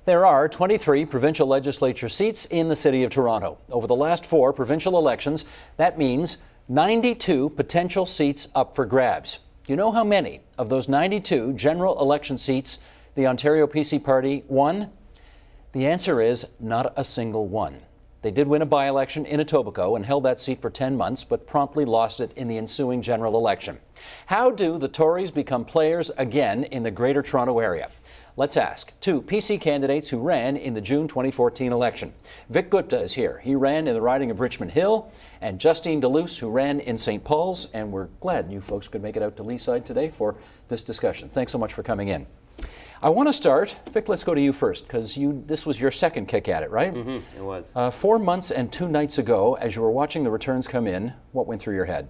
There are 23 provincial legislature seats in the City of Toronto. Over the last 4 provincial elections, that means 92 potential seats up for grabs. Do you know how many of those 92 general election seats the Ontario PC Party won? The answer is not a single one. They did win a by-election in Etobicoke and held that seat for 10 months, but promptly lost it in the ensuing general election. How do the Tories become players again in the Greater Toronto Area? Let's ask 2 PC candidates who ran in the June 2014 election. Vic Gupta is here. He ran in the riding of Richmond Hill, and Justine Deluce, who ran in St. Paul's, and we're glad you folks could make it out to Leaside today for this discussion. Thanks so much for coming in. I want to start, Vic, let's go to you first, because this was your second kick at it, right? Mm-hmm, it was. 4 months and 2 nights ago, as you were watching the returns come in, what went through your head?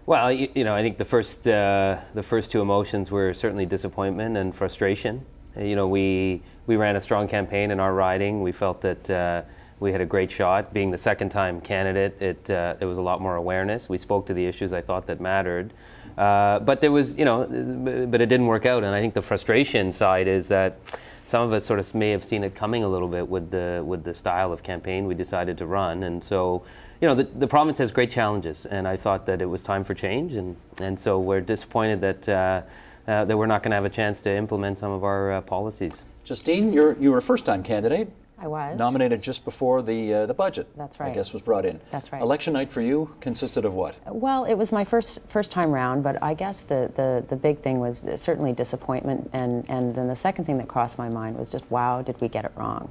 Well, you know, I think the first 2 emotions were certainly disappointment and frustration. You know, we ran a strong campaign in our riding. We felt that we had a great shot. Being the second-time candidate, there was a lot more awareness. We spoke to the issues I thought that mattered. But there was, but it didn't work out. And I think the frustration side is that some of us sort of may have seen it coming a little bit with the style of campaign we decided to run. And so, the province has great challenges, and I thought that it was time for change. And so we're disappointed that we're not going to have a chance to implement some of our policies. Justine, you were a first-time candidate. I was. Nominated just before the budget, that's right, I guess, was brought in. That's right. Election night for you consisted of what? Well, it was my first time round, but I guess the big thing was certainly disappointment, and then the second thing that crossed my mind was just, wow, did we get it wrong?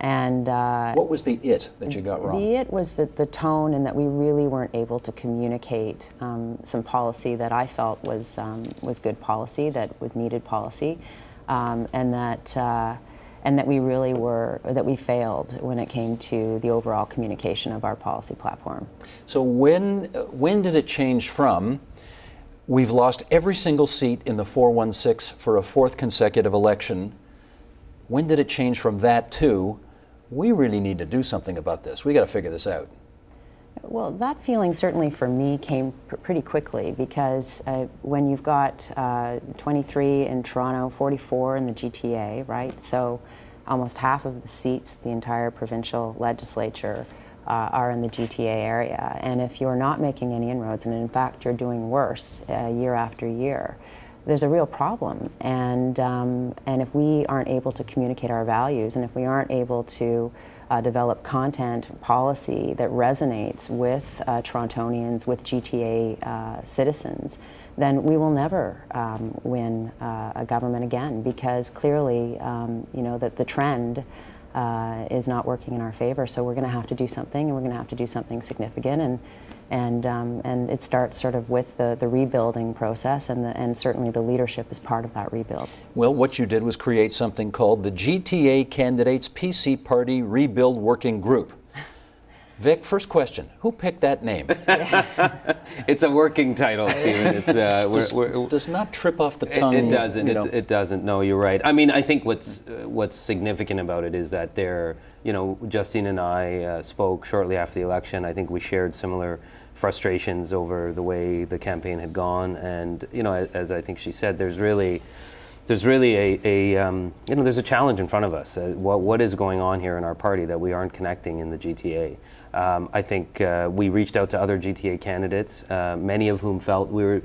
And what was the it that you got wrong? The it was the tone, and that we really weren't able to communicate some policy that I felt was good policy, that was needed policy, and that we failed when it came to the overall communication of our policy platform. So when did it change from, we've lost every single seat in the 416 for a 4th consecutive election, when did it change from that to, we really need to do something about this, we got to figure this out? Well, that feeling certainly for me came pretty quickly, because when you've got 23 in Toronto, 44 in the GTA, right? So almost half of the seats, the entire provincial legislature, are in the GTA area. And if you're not making any inroads, and in fact you're doing worse year after year, there's a real problem. And if we aren't able to communicate our values, and if we aren't able to develop content policy that resonates with Torontonians, with GTA citizens, then we will never win a government again, because clearly, that the trend is not working in our favor. So we're going to have to do something, and we're going to have to do something significant. And it starts sort of with the rebuilding process, and certainly the leadership is part of that rebuild. Well, what you did was create something called the GTA Candidates PC Party Rebuild Working Group. Vic, first question, who picked that name? It's a working title, Stephen. It's, does not trip off the tongue. It doesn't. It doesn't. No, you're right. I mean, I think what's significant about it is that Justine and I spoke shortly after the election. I think we shared similar frustrations over the way the campaign had gone, and as I think she said, there's really there's a challenge in front of us. What is going on here in our party that we aren't connecting in the GTA? I think we reached out to other GTA candidates, many of whom felt we were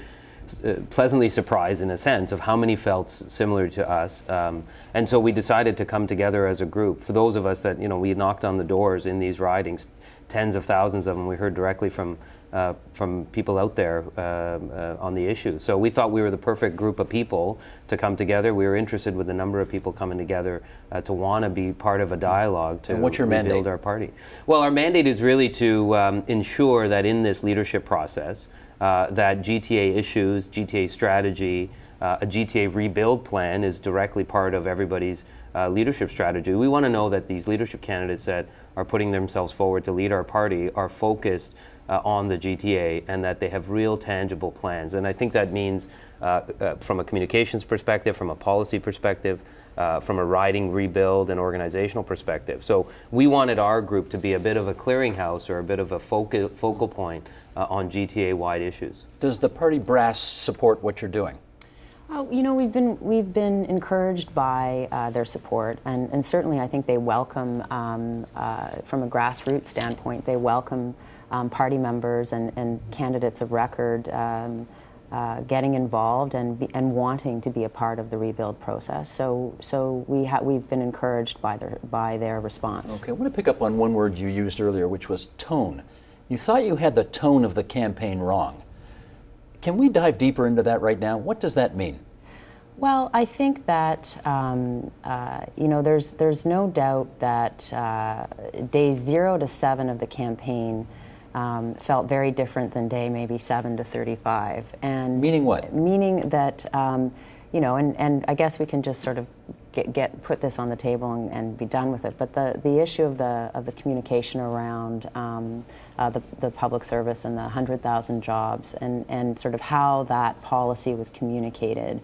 pleasantly surprised in a sense of how many felt similar to us. And so we decided to come together as a group. For those of us that, we knocked on the doors in these ridings, tens of thousands of them, we heard directly from people out there on the issues. So we thought we were the perfect group of people to come together. We were interested with a number of people coming together to want to be part of a dialogue to rebuild our party. Well, our mandate is really to ensure that in this leadership process, that GTA issues, GTA strategy, a GTA rebuild plan is directly part of everybody's leadership strategy. We want to know that these leadership candidates that are putting themselves forward to lead our party are focused on the GTA, and that they have real tangible plans. And I think that means from a communications perspective, from a policy perspective, from a riding rebuild and organizational perspective. So we wanted our group to be a bit of a clearinghouse or a bit of a focal point on GTA-wide issues. Does the party brass support what you're doing? Oh, you know, we've been encouraged by their support, and certainly I think they welcome, from a grassroots standpoint, they welcome party members and candidates of record getting involved and wanting to be a part of the rebuild process. So we've been encouraged by their response. Okay, I want to pick up on one word you used earlier, which was tone. You thought you had the tone of the campaign wrong. Can we dive deeper into that right now? What does that mean? Well, I think that you know, there's no doubt that days 0 to 7 of the campaign felt very different than day maybe 7 to 35. And meaning what? Meaning that you know, and I guess we can just sort of put this on the table and be done with it. But the issue of the communication around the public service and the 100,000 jobs and sort of how that policy was communicated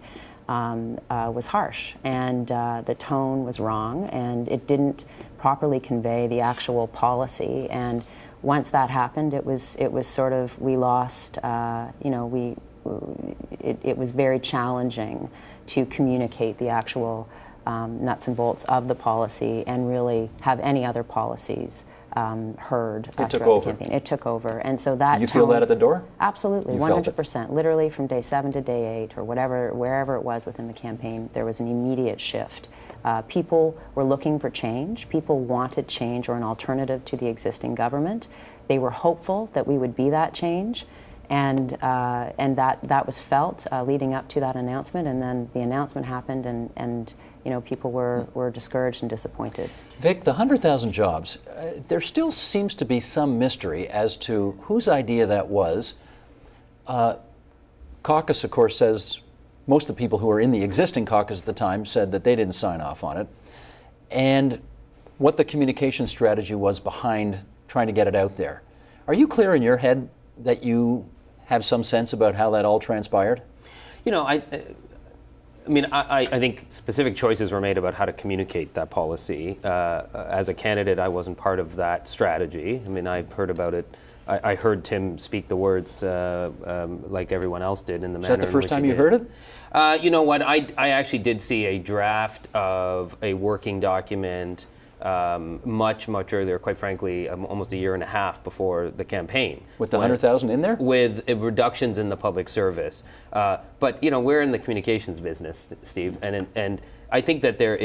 was harsh, and the tone was wrong, and it didn't properly convey the actual policy. And once that happened, it was sort of, we lost. You know, it was very challenging to communicate the actual nuts and bolts of the policy and really have any other policies heard It took throughout over. the campaign. It took over, and so that You feel that at the door? Absolutely, You felt it. 100%. Literally from day 7 to day 8, or wherever it was within the campaign, there was an immediate shift. People were looking for change. People wanted change or an alternative to the existing government. They were hopeful that we would be that change, and that was felt leading up to that announcement. And then the announcement happened, and you know, people were discouraged and disappointed. Vic, the 100,000 jobs, there still seems to be some mystery as to whose idea that was. Caucus, of course, says most of the people who were in the existing caucus at the time said that they didn't sign off on it. And what the communication strategy was behind trying to get it out there. Are you clear in your head that you have some sense about how that all transpired? You know, I mean, I think specific choices were made about how to communicate that policy. As a candidate, I wasn't part of that strategy. I mean, I heard about it. I heard Tim speak the words like everyone else did in the manner. Is that the first time you heard it? You know what? I actually did see a draft of a working document much earlier, quite frankly, almost a year and a half before the campaign. With the 100,000 in there? With reductions in the public service. But, you know, we're in the communications business, Steve, and I think that there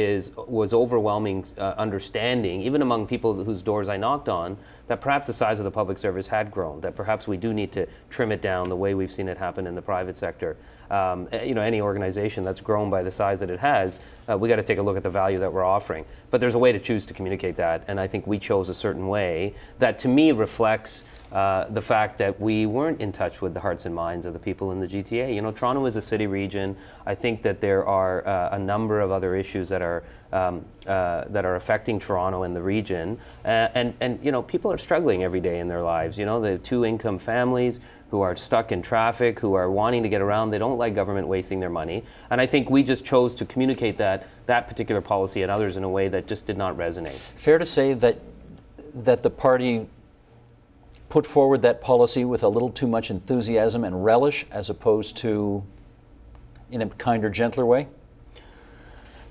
was overwhelming understanding, even among people whose doors I knocked on, that perhaps the size of the public service had grown, that perhaps we do need to trim it down the way we've seen it happen in the private sector. You know, any organization that's grown by the size that it has, we got to take a look at the value that we're offering. But there's a way to choose to communicate that, and I think we chose a certain way that, to me, reflects the fact that we weren't in touch with the hearts and minds of the people in the GTA. You know, Toronto is a city region. I think that there are a number of other issues that are affecting Toronto and the region, and you know, people are struggling every day in their lives. You know, the 2-income families who are stuck in traffic, who are wanting to get around. They don't like government wasting their money, and I think we just chose to communicate that particular policy and others in a way that just did not resonate. Fair to say that the party put forward that policy with a little too much enthusiasm and relish, as opposed to in a kinder, gentler way?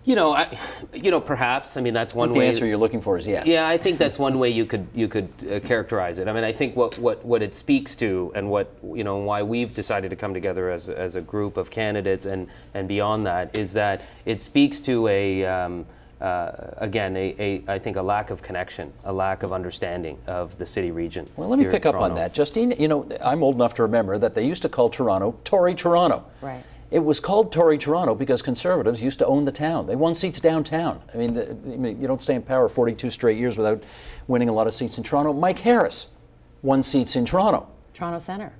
You know, perhaps. I mean, that's one way. The answer you're looking for is yes. Yeah, I think that's one way you could characterize it. I mean, I think what it speaks to, and what, you know, why we've decided to come together as a group of candidates and beyond that, is that it speaks to again, I think a lack of connection, a lack of understanding of the city region. Well, let me pick up on that. Justine, you know, I'm old enough to remember that they used to call Toronto Tory Toronto. Right. It was called Tory Toronto because Conservatives used to own the town. They won seats downtown. I mean, you don't stay in power 42 straight years without winning a lot of seats in Toronto. Mike Harris won seats in Toronto. Toronto Centre.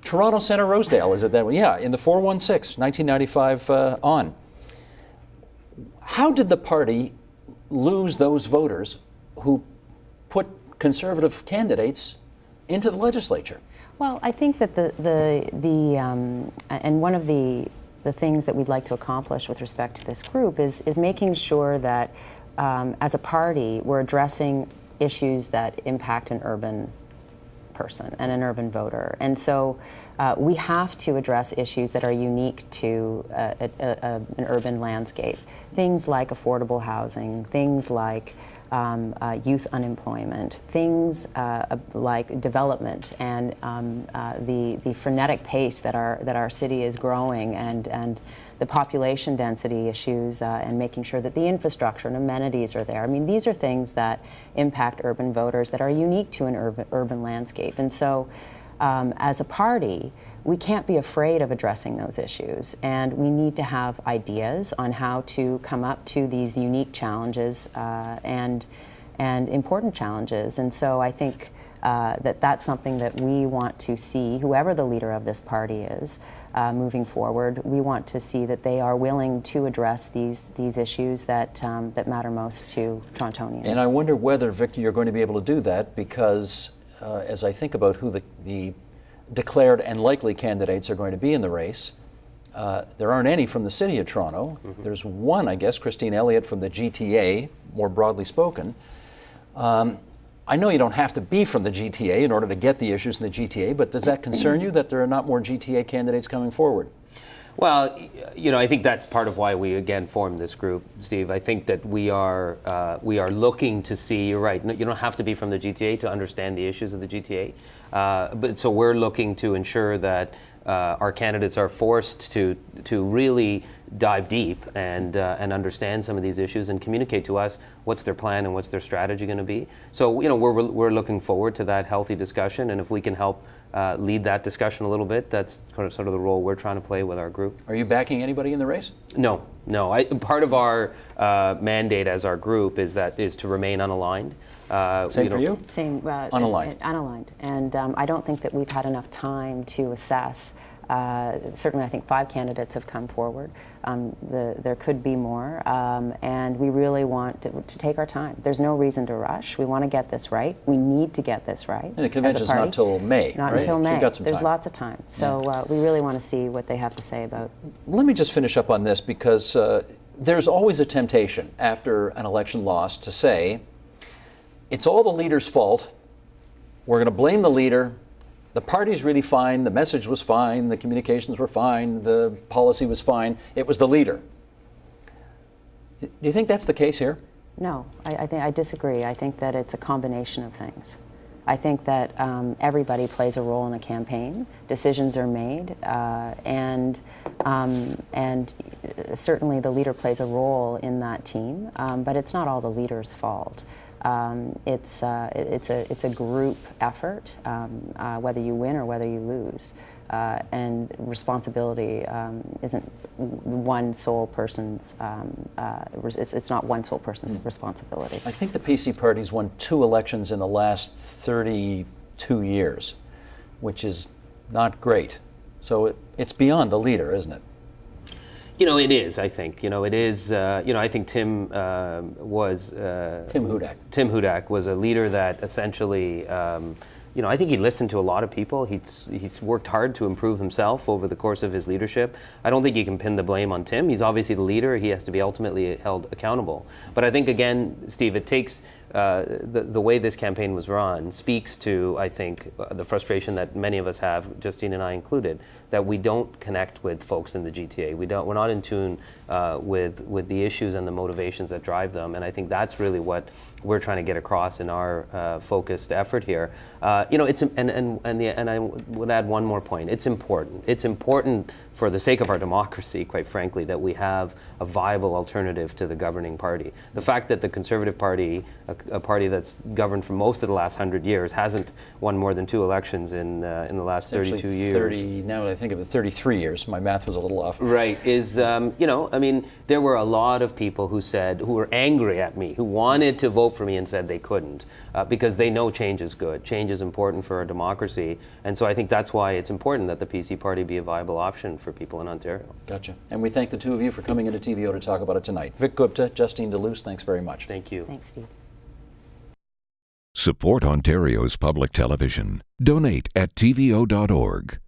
Toronto Centre Rosedale, is it that one? Yeah, in the 416, 1995 on. How did the party lose those voters who put Conservative candidates into the legislature? Well, I think that and one of the things that we'd like to accomplish with respect to this group is making sure that as a party we're addressing issues that impact an urban person and an urban voter. And so we have to address issues that are unique to an urban landscape. Things like affordable housing, things like youth unemployment, things like development and the frenetic pace that our city is growing, and the population density issues, and making sure that the infrastructure and amenities are there. I mean, these are things that impact urban voters that are unique to an urban landscape. And so as a party, we can't be afraid of addressing those issues, and we need to have ideas on how to come up to these unique challenges and important challenges. And so I think that's something that we want to see, whoever the leader of this party is, moving forward. We want to see that they are willing to address these issues that matter most to Torontonians. And I wonder whether, Victor, you're going to be able to do that, because as I think about who the declared and likely candidates are going to be in the race, there aren't any from the City of Toronto. Mm-hmm. There's one, I guess, Christine Elliott from the GTA, more broadly spoken. I know you don't have to be from the GTA in order to get the issues in the GTA, but does that concern you that there are not more GTA candidates coming forward? Well, I think that's part of why we again formed this group, Steve. I think that we are looking to see. You're right. You don't have to be from the GTA to understand the issues of the GTA, but so we're looking to ensure that our candidates are forced to really dive deep and understand some of these issues and communicate to us what's their plan and what's their strategy going to be. So we're looking forward to that healthy discussion, and if we can help lead that discussion a little bit, that's sort of the role we're trying to play with our group. Are you backing anybody in the race? No. Part of our mandate as our group is to remain unaligned. Same for you? Same. Unaligned. Unaligned. And I don't think that we've had enough time to assess. Certainly, I think 5 candidates have come forward. There could be more, and we really want to take our time. There's no reason to rush. We want to get this right. We need to get this right. And the convention's not until May. Not right? until May. Got some There's time. lots of time. So we really want to see what they have to say about. Let me just finish up on this, because there's always a temptation after an election loss to say, it's all the leader's fault. We're going to blame the leader. The party's really fine, the message was fine, the communications were fine, the policy was fine, it was the leader. Do you think that's the case here? No, I disagree. I think that it's a combination of things. I think that everybody plays a role in a campaign. Decisions are made, and certainly the leader plays a role in that team, but it's not all the leader's fault. It's a group effort, whether you win or whether you lose, and responsibility isn't one sole person's. It's not one sole person's responsibility. I think the PC party's won 2 elections in the last 32 years, which is not great. So it's beyond the leader, isn't it? It is, I think. It is, I think Tim was... Tim Hudak. Tim Hudak was a leader that essentially, I think he listened to a lot of people. He's worked hard to improve himself over the course of his leadership. I don't think you can pin the blame on Tim. He's obviously the leader. He has to be ultimately held accountable. But I think, again, Steve, it takes... the way this campaign was run speaks to, I think, the frustration that many of us have, Justine and I included, that we don't connect with folks in the GTA. We're not in tune with the issues and the motivations that drive them, and I think that's really what we're trying to get across in our focused effort here. It's and I would add one more point. It's important. It's important for the sake of our democracy, quite frankly, that we have a viable alternative to the governing party. The fact that the Conservative Party, a party that's governed for most of the last 100 years, hasn't won more than 2 elections in the last 32 years. Now that I think of it, 33 years. My math was a little off. Right. There were a lot of people who were angry at me, who wanted to vote for me and said they couldn't, because they know change is good. Change is important for our democracy. And so I think that's why it's important that the PC party be a viable option for people in Ontario. Gotcha. And we thank the 2 of you for coming into TVO to talk about it tonight. Vic Gupta, Justine Deluse, thanks very much. Thank you. Thanks, Steve. Support Ontario's public television. Donate at tvo.org.